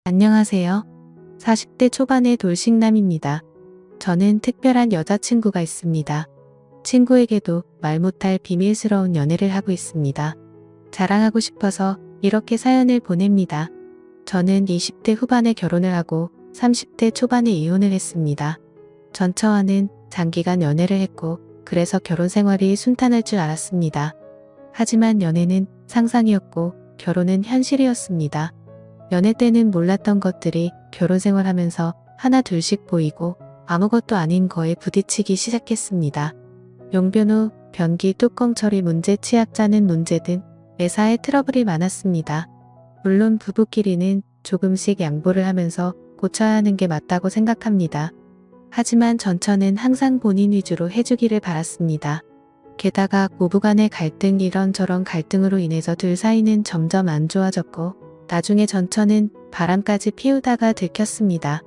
안녕하세요. 40대 초반의 돌싱남입니다. 저는 특별한 여자친구가 있습니다. 친구에게도 말 못할 비밀스러운 연애를 하고 있습니다. 자랑하고 싶어서 이렇게 사연을 보냅니다. 저는 20대 후반에 결혼을 하고 30대 초반에 이혼을 했습니다. 전처와는 장기간 연애를 했고 그래서 결혼 생활이 순탄할 줄 알았습니다. 하지만 연애는 상상이었고 결혼은 현실이었습니다. 연애 때는 몰랐던 것들이 결혼 생활하면서 하나 둘씩 보이고 아무것도 아닌 거에 부딪히기 시작했습니다. 용변호, 변기 뚜껑 처리 문제, 치약 짜는 문제 등 매사에 트러블이 많았습니다. 물론 부부끼리는 조금씩 양보를 하면서 고쳐야 하는 게 맞다고 생각합니다. 하지만 전처는 항상 본인 위주로 해주기를 바랐습니다. 게다가 부부간의 갈등, 이런저런 갈등으로 인해서 둘 사이는 점점 안 좋아졌고 나중에 전처는 바람까지 피우다가 들켰습니다.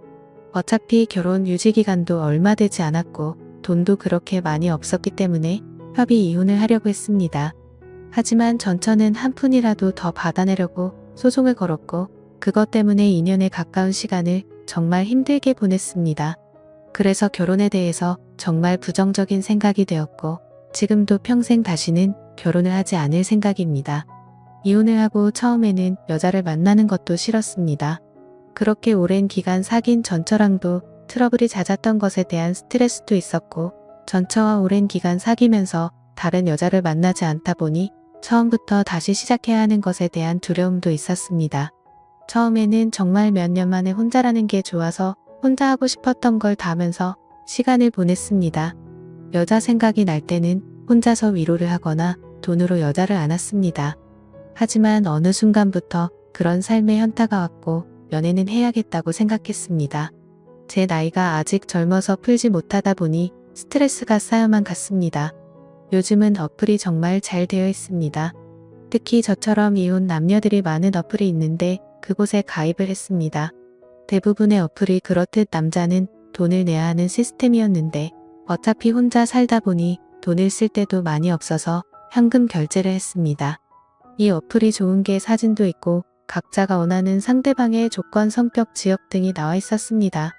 어차피 결혼 유지기간도 얼마 되지 않았고 돈도 그렇게 많이 없었기 때문에 협의 이혼을 하려고 했습니다. 하지만 전처는 한 푼이라도 더 받아내려고 소송을 걸었고 그것 때문에 2년에 가까운 시간을 정말 힘들게 보냈습니다. 그래서 결혼에 대해서 정말 부정적인 생각이 되었고 지금도 평생 다시는 결혼을 하지 않을 생각입니다. 이혼을 하고 처음에는 여자를 만나는 것도 싫었습니다. 그렇게 오랜 기간 사귄 전처랑도 트러블이 잦았던 것에 대한 스트레스도 있었고 전처와 오랜 기간 사귀면서 다른 여자를 만나지 않다 보니 처음부터 다시 시작해야 하는 것에 대한 두려움도 있었습니다. 처음에는 정말 몇 년 만에 혼자라는 게 좋아서 혼자 하고 싶었던 걸 다 하면서 시간을 보냈습니다. 여자 생각이 날 때는 혼자서 위로를 하거나 돈으로 여자를 안았습니다. 하지만 어느 순간부터 그런 삶의 현타가 왔고 연애는 해야겠다고 생각했습니다. 제 나이가 아직 젊어서 풀지 못하다 보니 스트레스가 쌓여만 갔습니다. 요즘은 어플이 정말 잘 되어 있습니다. 특히 저처럼 이혼 남녀들이 많은 어플이 있는데 그곳에 가입을 했습니다. 대부분의 어플이 그렇듯 남자는 돈을 내야 하는 시스템이었는데 어차피 혼자 살다 보니 돈을 쓸 때도 많이 없어서 현금 결제를 했습니다. 이 어플이 좋은 게 사진도 있고 각자가 원하는 상대방의 조건, 성격, 지역 등이 나와 있었습니다.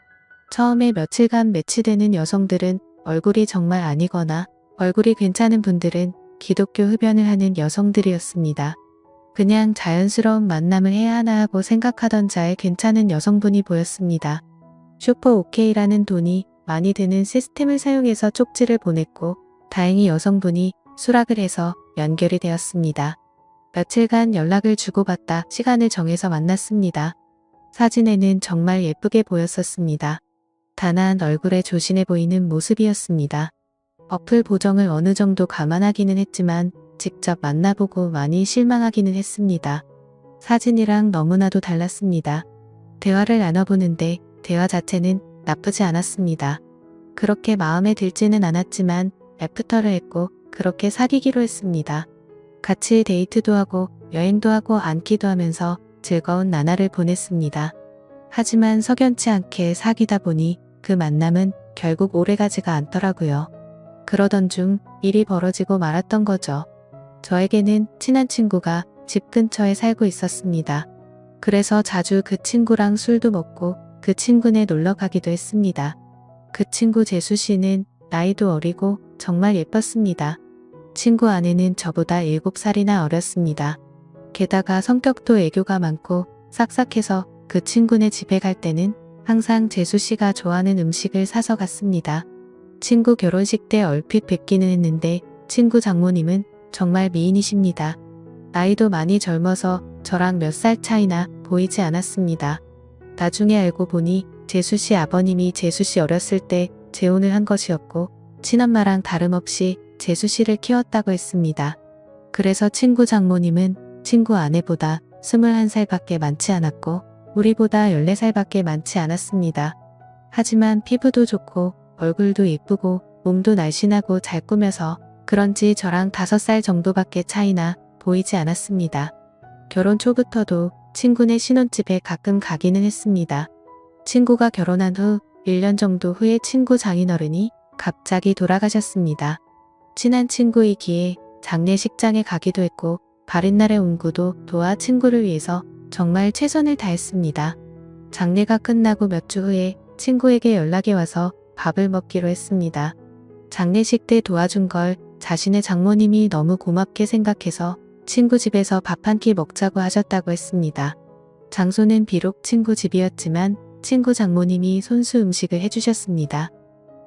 처음에 며칠간 매치되는 여성들은 얼굴이 정말 아니거나 얼굴이 괜찮은 분들은 기독교 흡연을 하는 여성들이었습니다. 그냥 자연스러운 만남을 해야 하나 하고 생각하던 자의 괜찮은 여성분이 보였습니다. 슈퍼 오케이라는 돈이 많이 드는 시스템을 사용해서 쪽지를 보냈고 다행히 여성분이 수락을 해서 연결이 되었습니다. 며칠간 연락을 주고받다 시간을 정해서 만났습니다. 사진에는 정말 예쁘게 보였었습니다. 단아한 얼굴에 조신해 보이는 모습이었습니다. 어플 보정을 어느 정도 감안하기는 했지만 직접 만나보고 많이 실망하기는 했습니다. 사진이랑 너무나도 달랐습니다. 대화를 나눠보는데 대화 자체는 나쁘지 않았습니다. 그렇게 마음에 들지는 않았지만 애프터를 했고 그렇게 사귀기로 했습니다. 같이 데이트도 하고 여행도 하고 앉기도 하면서 즐거운 나날을 보냈습니다. 하지만 석연치 않게 사귀다 보니 그 만남은 결국 오래가지가 않더라고요. 그러던 중 일이 벌어지고 말았던 거죠. 저에게는 친한 친구가 집 근처에 살고 있었습니다. 그래서 자주 그 친구랑 술도 먹고 그 친구네 놀러 가기도 했습니다. 그 친구 재수 씨는 나이도 어리고 정말 예뻤습니다. 친구 아내는 저보다 7살이나 어렸습니다. 게다가 성격도 애교가 많고 싹싹해서 그 친구네 집에 갈 때는 항상 재수 씨가 좋아하는 음식을 사서 갔습니다. 친구 결혼식 때 얼핏 뵙기는 했는데 친구 장모님은 정말 미인이십니다. 나이도 많이 젊어서 저랑 몇 살 차이나 보이지 않았습니다. 나중에 알고 보니 재수 씨 아버님이 재수 씨 어렸을 때 재혼을 한 것이었고 친엄마랑 다름없이 재수 씨를 키웠다고 했습니다. 그래서 친구 장모님은 친구 아내보다 21살밖에 많지 않았고 우리보다 14살밖에 많지 않았습니다. 하지만 피부도 좋고 얼굴도 예쁘고 몸도 날씬하고 잘 꾸며서 그런지 저랑 5살 정도밖에 차이나 보이지 않았습니다. 결혼 초부터도 친구네 신혼집에 가끔 가기는 했습니다. 친구가 결혼한 후 1년 정도 후에 친구 장인어른이 갑자기 돌아가셨습니다. 친한 친구이기에 장례식장에 가기도 했고 바른 날의 운구도 도와 친구를 위해서 정말 최선을 다했습니다. 장례가 끝나고 몇 주 후에 친구에게 연락이 와서 밥을 먹기로 했습니다. 장례식 때 도와준 걸 자신의 장모님이 너무 고맙게 생각해서 친구 집에서 밥 한 끼 먹자고 하셨다고 했습니다. 장소는 비록 친구 집이었지만 친구 장모님이 손수 음식을 해주셨습니다.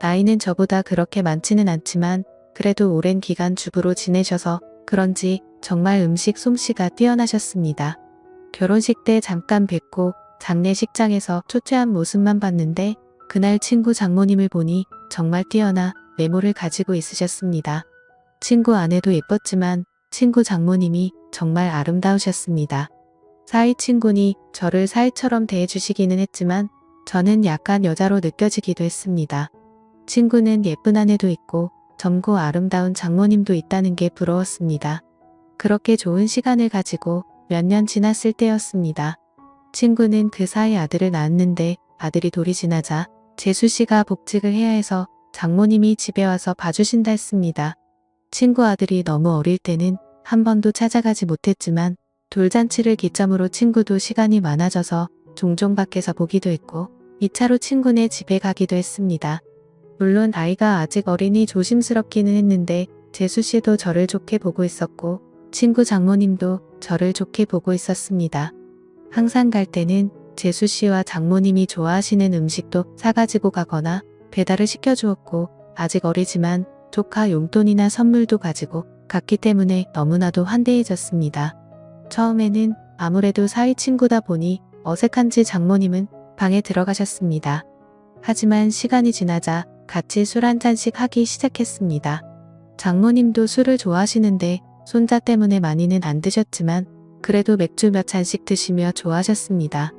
나이는 저보다 그렇게 많지는 않지만 그래도 오랜 기간 주부로 지내셔서 그런지 정말 음식 솜씨가 뛰어나셨습니다. 결혼식 때 잠깐 뵙고 장례식장에서 초췌한 모습만 봤는데 그날 친구 장모님을 보니 정말 뛰어나 외모를 가지고 있으셨습니다. 친구 아내도 예뻤지만 친구 장모님이 정말 아름다우셨습니다. 사위 친구니 저를 사위처럼 대해주시기는 했지만 저는 약간 여자로 느껴지기도 했습니다. 친구는 예쁜 아내도 있고 젊고 아름다운 장모님도 있다는 게 부러웠습니다. 그렇게 좋은 시간을 가지고 몇 년 지났을 때였습니다. 친구는 그 사이 아들을 낳았는데 아들이 돌이 지나자 재수 씨가 복직을 해야 해서 장모님이 집에 와서 봐주신다 했습니다. 친구 아들이 너무 어릴 때는 한 번도 찾아가지 못했지만 돌잔치를 기점으로 친구도 시간이 많아져서 종종 밖에서 보기도 했고 2차로 친구네 집에 가기도 했습니다. 물론 아이가 아직 어리니 조심스럽기는 했는데 재수 씨도 저를 좋게 보고 있었고 친구 장모님도 저를 좋게 보고 있었습니다. 항상 갈 때는 재수 씨와 장모님이 좋아하시는 음식도 사가지고 가거나 배달을 시켜주었고 아직 어리지만 조카 용돈이나 선물도 가지고 갔기 때문에 너무나도 환대해졌습니다. 처음에는 아무래도 사위 친구다 보니 어색한지 장모님은 방에 들어가셨습니다. 하지만 시간이 지나자 같이 술 한 잔씩 하기 시작했습니다. 장모님도 술을 좋아하시는데 손자 때문에 많이는 안 드셨지만 그래도 맥주 몇 잔씩 드시며 좋아하셨습니다.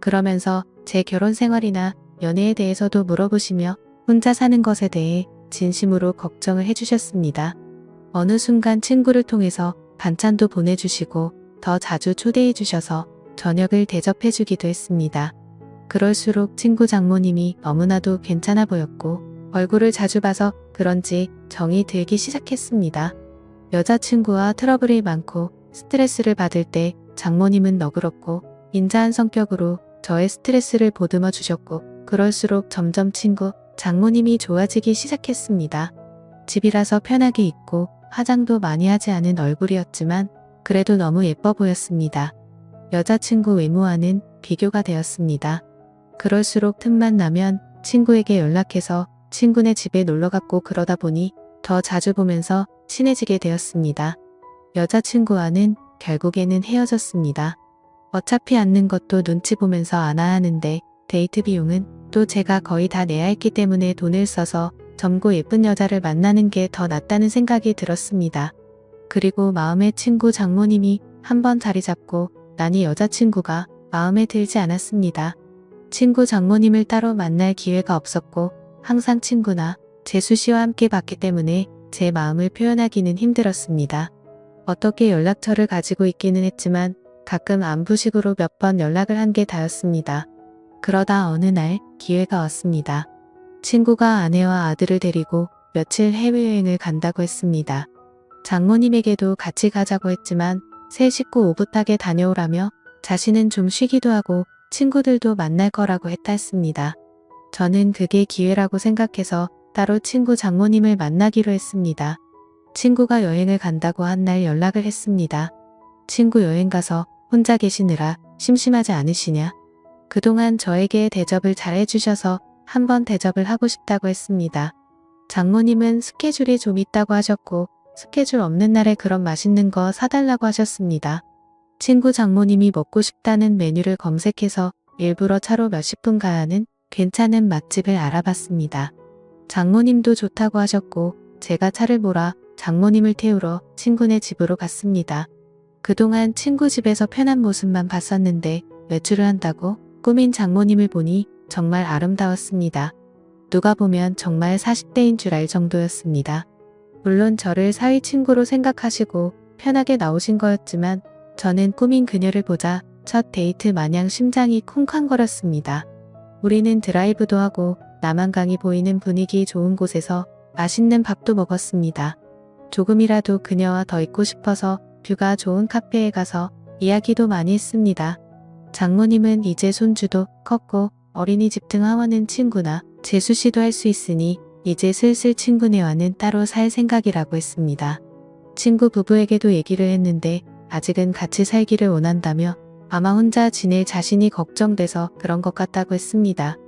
그러면서 제 결혼 생활이나 연애에 대해서도 물어보시며 혼자 사는 것에 대해 진심으로 걱정을 해주셨습니다. 어느 순간 친구를 통해서 반찬도 보내주시고 더 자주 초대해 주셔서 저녁을 대접해 주기도 했습니다. 그럴수록 친구 장모님이 너무나도 괜찮아 보였고 얼굴을 자주 봐서 그런지 정이 들기 시작했습니다. 여자친구와 트러블이 많고 스트레스를 받을 때 장모님은 너그럽고 인자한 성격으로 저의 스트레스를 보듬어 주셨고 그럴수록 점점 친구 장모님이 좋아지기 시작했습니다. 집이라서 편하게 있고 화장도 많이 하지 않은 얼굴이었지만 그래도 너무 예뻐 보였습니다. 여자친구 외모와는 비교가 되었습니다. 그럴수록 틈만 나면 친구에게 연락해서 친구네 집에 놀러갔고 그러다 보니 더 자주 보면서 친해지게 되었습니다. 여자친구와는 결국에는 헤어졌습니다. 어차피 앉는 것도 눈치 보면서 안아야 하는데 데이트 비용은 또 제가 거의 다 내야 했기 때문에 돈을 써서 젊고 예쁜 여자를 만나는 게 더 낫다는 생각이 들었습니다. 그리고 마음의 친구 장모님이 한번 자리 잡고 나니 여자친구가 마음에 들지 않았습니다. 친구 장모님을 따로 만날 기회가 없었고 항상 친구나 재수 씨와 함께 봤기 때문에 제 마음을 표현하기는 힘들었습니다. 어떻게 연락처를 가지고 있기는 했지만 가끔 안부식으로 몇 번 연락을 한 게 다였습니다. 그러다 어느 날 기회가 왔습니다. 친구가 아내와 아들을 데리고 며칠 해외여행을 간다고 했습니다. 장모님에게도 같이 가자고 했지만 새 식구 오붓하게 다녀오라며 자신은 좀 쉬기도 하고 친구들도 만날 거라고 했다 했습니다. 저는 그게 기회라고 생각해서 따로 친구 장모님을 만나기로 했습니다. 친구가 여행을 간다고 한 날 연락을 했습니다. 친구 여행 가서 혼자 계시느라 심심하지 않으시냐? 그동안 저에게 대접을 잘 해주셔서 한번 대접을 하고 싶다고 했습니다. 장모님은 스케줄이 좀 있다고 하셨고 스케줄 없는 날에 그런 맛있는 거 사달라고 하셨습니다. 친구 장모님이 먹고 싶다는 메뉴를 검색해서 일부러 차로 몇십 분 가야 하는 괜찮은 맛집을 알아봤습니다. 장모님도 좋다고 하셨고 제가 차를 몰아 장모님을 태우러 친구네 집으로 갔습니다. 그동안 친구 집에서 편한 모습만 봤었는데 외출을 한다고 꾸민 장모님을 보니 정말 아름다웠습니다. 누가 보면 정말 40대인 줄 알 정도였습니다. 물론 저를 사위 친구로 생각하시고 편하게 나오신 거였지만 저는 꾸민 그녀를 보자 첫 데이트 마냥 심장이 쿵쾅거렸습니다. 우리는 드라이브도 하고 남한강이 보이는 분위기 좋은 곳에서 맛있는 밥도 먹었습니다. 조금이라도 그녀와 더 있고 싶어서 뷰가 좋은 카페에 가서 이야기도 많이 했습니다. 장모님은 이제 손주도 컸고 어린이집 등 하원은 친구나 재수씨도 할 수 있으니 이제 슬슬 친구네와는 따로 살 생각이라고 했습니다. 친구 부부에게도 얘기를 했는데 아직은 같이 살기를 원한다며 아마 혼자 지낼 자신이 걱정돼서 그런 것 같다고 했습니다.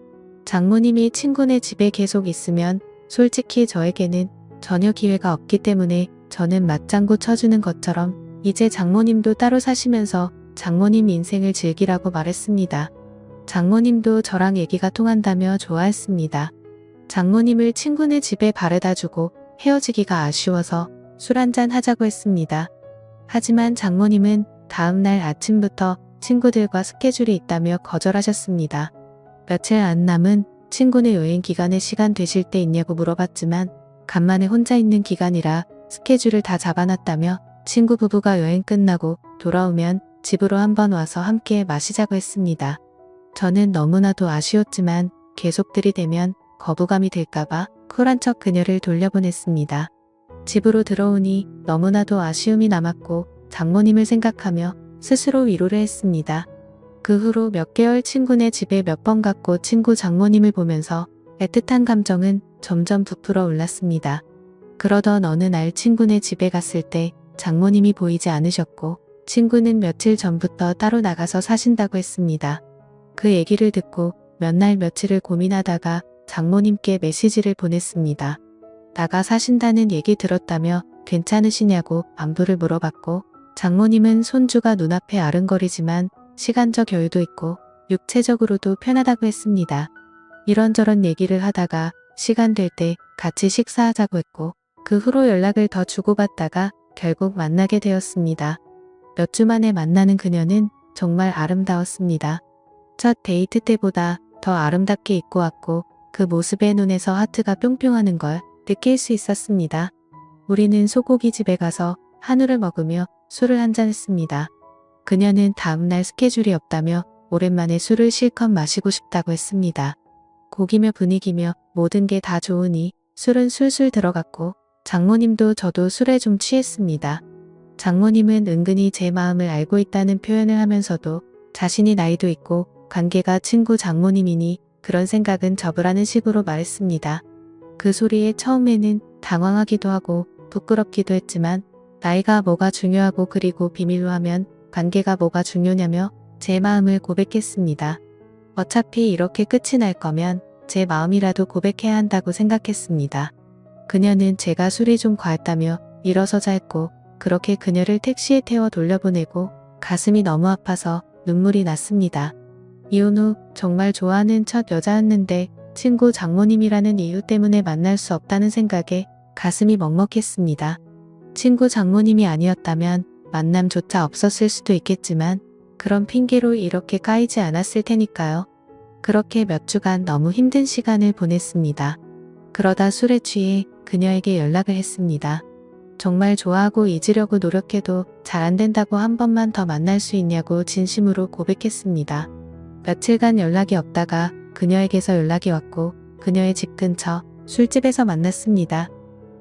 장모님이 친구네 집에 계속 있으면 솔직히 저에게는 전혀 기회가 없기 때문에 저는 맞장구 쳐주는 것처럼 이제 장모님도 따로 사시면서 장모님 인생을 즐기라고 말했습니다. 장모님도 저랑 얘기가 통한다며 좋아했습니다. 장모님을 친구네 집에 바래다 주고 헤어지기가 아쉬워서 술 한잔 하자고 했습니다. 하지만 장모님은 다음날 아침부터 친구들과 스케줄이 있다며 거절하셨습니다. 며칠 안 남은 친구네 여행 기간에 시간 되실 때 있냐고 물어봤지만 간만에 혼자 있는 기간이라 스케줄을 다 잡아놨다며 친구 부부가 여행 끝나고 돌아오면 집으로 한번 와서 함께 마시자고 했습니다. 저는 너무나도 아쉬웠지만 계속 들이대면 거부감이 들까봐 쿨한 척 그녀를 돌려보냈습니다. 집으로 들어오니 너무나도 아쉬움이 남았고 장모님을 생각하며 스스로 위로를 했습니다. 그 후로 몇 개월 친구네 집에 몇 번 갔고 친구 장모님을 보면서 애틋한 감정은 점점 부풀어 올랐습니다. 그러던 어느 날 친구네 집에 갔을 때 장모님이 보이지 않으셨고 친구는 며칠 전부터 따로 나가서 사신다고 했습니다. 그 얘기를 듣고 몇 날 며칠을 고민하다가 장모님께 메시지를 보냈습니다. 나가 사신다는 얘기 들었다며 괜찮으시냐고 안부를 물어봤고 장모님은 손주가 눈앞에 아른거리지만 시간적 여유도 있고 육체적으로도 편하다고 했습니다. 이런저런 얘기를 하다가 시간 될 때 같이 식사하자고 했고 그 후로 연락을 더 주고받다가 결국 만나게 되었습니다. 몇 주 만에 만나는 그녀는 정말 아름다웠습니다. 첫 데이트 때보다 더 아름답게 입고 왔고 그 모습에 눈에서 하트가 뿅뿅하는 걸 느낄 수 있었습니다. 우리는 소고기 집에 가서 한우를 먹으며 술을 한잔했습니다. 그녀는 다음날 스케줄이 없다며 오랜만에 술을 실컷 마시고 싶다고 했습니다. 고기며 분위기며 모든 게 다 좋으니 술은 술술 들어갔고 장모님도 저도 술에 좀 취했습니다. 장모님은 은근히 제 마음을 알고 있다는 표현을 하면서도 자신이 나이도 있고 관계가 친구 장모님이니 그런 생각은 접으라는 식으로 말했습니다. 그 소리에 처음에는 당황하기도 하고 부끄럽기도 했지만 나이가 뭐가 중요하고 그리고 비밀로 하면 관계가 뭐가 중요냐며 제 마음을 고백했습니다. 어차피 이렇게 끝이 날 거면 제 마음이라도 고백해야 한다고 생각했습니다. 그녀는 제가 술이 좀 과했다며 일어서자 했고 그렇게 그녀를 택시에 태워 돌려보내고 가슴이 너무 아파서 눈물이 났습니다. 이혼 후 정말 좋아하는 첫 여자였는데 친구 장모님이라는 이유 때문에 만날 수 없다는 생각에 가슴이 먹먹했습니다. 친구 장모님이 아니었다면 만남조차 없었을 수도 있겠지만 그런 핑계로 이렇게 까이지 않았을 테니까요. 그렇게 몇 주간 너무 힘든 시간을 보냈습니다. 그러다 술에 취해 그녀에게 연락을 했습니다. 정말 좋아하고 잊으려고 노력해도 잘 안 된다고 한 번만 더 만날 수 있냐고 진심으로 고백했습니다. 며칠간 연락이 없다가 그녀에게서 연락이 왔고 그녀의 집 근처 술집에서 만났습니다.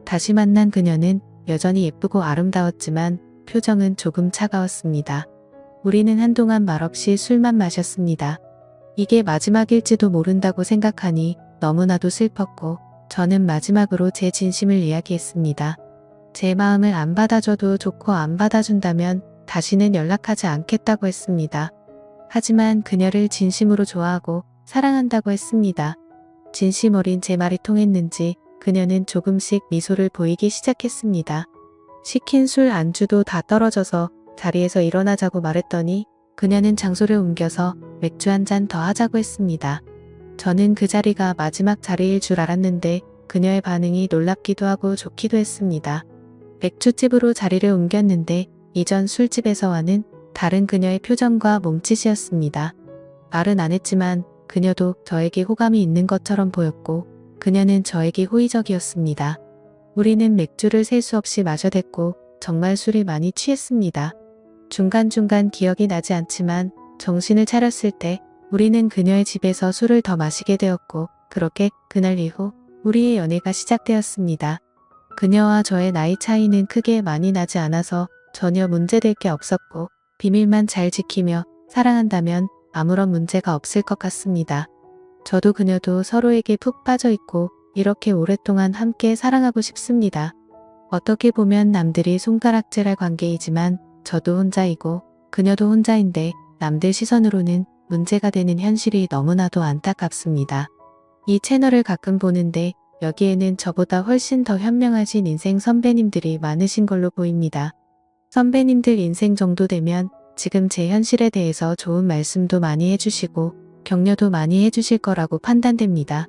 다시 만난 그녀는 여전히 예쁘고 아름다웠지만 표정은 조금 차가웠습니다. 우리는 한동안 말없이 술만 마셨습니다. 이게 마지막일지도 모른다고 생각하니 너무나도 슬펐고 저는 마지막으로 제 진심을 이야기했습니다. 제 마음을 안 받아줘도 좋고 안 받아준다면 다시는 연락하지 않겠다고 했습니다. 하지만 그녀를 진심으로 좋아하고 사랑한다고 했습니다. 진심 어린 제 말이 통했는지 그녀는 조금씩 미소를 보이기 시작했습니다. 시킨 술 안주도 다 떨어져서 자리에서 일어나자고 말했더니 그녀는 장소를 옮겨서 맥주 한 잔 더 하자고 했습니다. 저는 그 자리가 마지막 자리일 줄 알았는데 그녀의 반응이 놀랍기도 하고 좋기도 했습니다. 맥주집으로 자리를 옮겼는데 이전 술집에서와는 다른 그녀의 표정과 몸짓이었습니다. 말은 안 했지만 그녀도 저에게 호감이 있는 것처럼 보였고 그녀는 저에게 호의적이었습니다. 우리는 맥주를 셀 수 없이 마셔댔고 정말 술이 많이 취했습니다. 중간중간 기억이 나지 않지만 정신을 차렸을 때 우리는 그녀의 집에서 술을 더 마시게 되었고 그렇게 그날 이후 우리의 연애가 시작되었습니다. 그녀와 저의 나이 차이는 크게 많이 나지 않아서 전혀 문제될 게 없었고 비밀만 잘 지키며 사랑한다면 아무런 문제가 없을 것 같습니다. 저도 그녀도 서로에게 푹 빠져 있고 이렇게 오랫동안 함께 사랑하고 싶습니다. 어떻게 보면 남들이 손가락질할 관계이지만 저도 혼자이고 그녀도 혼자인데 남들 시선으로는 문제가 되는 현실이 너무나도 안타깝습니다. 이 채널을 가끔 보는데 여기에는 저보다 훨씬 더 현명하신 인생 선배님들이 많으신 걸로 보입니다. 선배님들 인생 정도 되면 지금 제 현실에 대해서 좋은 말씀도 많이 해주시고 격려도 많이 해주실 거라고 판단됩니다.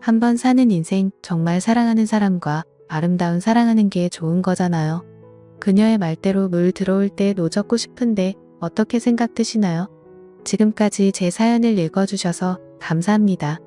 한번 사는 인생 정말 사랑하는 사람과 아름다운 사랑하는 게 좋은 거잖아요. 그녀의 말대로 물 들어올 때 노젓고 싶은데 어떻게 생각 드시나요? 지금까지 제 사연을 읽어주셔서 감사합니다.